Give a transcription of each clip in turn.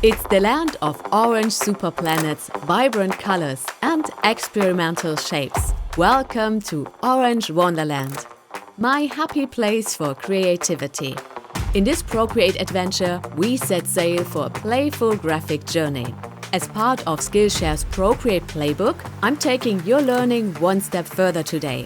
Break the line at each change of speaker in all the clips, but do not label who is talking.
It's the land of orange superplanets, vibrant colors and experimental shapes. Welcome to Orange Wonderland, my happy place for creativity. In this Procreate adventure, we set sail for a playful graphic journey. As part of Skillshare's Procreate Playbook, I'm taking your learning one step further today.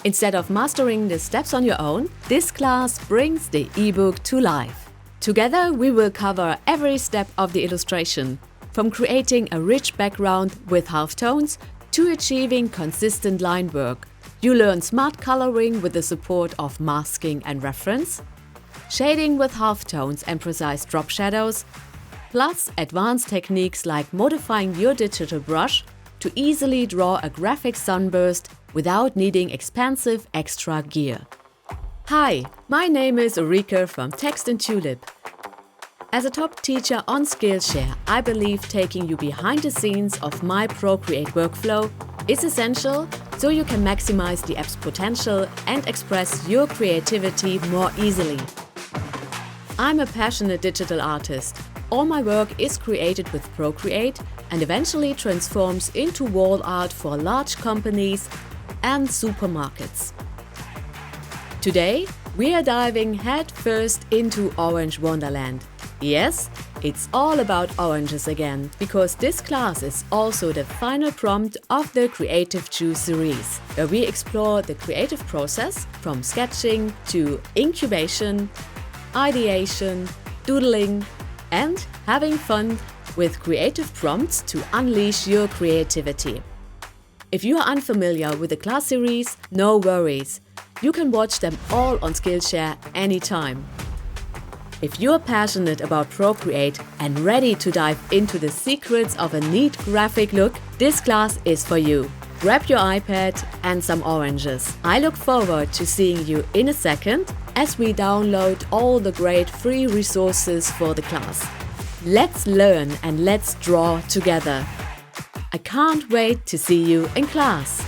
Instead of mastering the steps on your own, this class brings the eBook to life. Together, we will cover every step of the illustration, from creating a rich background with halftones to achieving consistent line work. You learn smart coloring with the support of masking and reference, shading with halftones and precise drop shadows, plus advanced techniques like modifying your digital brush to easily draw a graphic sunburst without needing expensive extra gear. Hi, my name is Ulrike from Text&Tulip. As a top teacher on Skillshare, I believe taking you behind the scenes of my Procreate workflow is essential so you can maximize the app's potential and express your creativity more easily. I'm a passionate digital artist. All my work is created with Procreate and eventually transforms into wall art for large companies and supermarkets. Today, we are diving headfirst into Orange Wonderland. Yes, it's all about oranges again, because this class is also the final prompt of the Creative Juice series, where we explore the creative process from sketching to incubation, ideation, doodling, and having fun with creative prompts to unleash your creativity. If you are unfamiliar with the class series, no worries. You can watch them all on Skillshare anytime. If you're passionate about Procreate and ready to dive into the secrets of a neat graphic look, this class is for you. Grab your iPad and some oranges. I look forward to seeing you in a second as we download all the great free resources for the class. Let's learn and let's draw together. I can't wait to see you in class.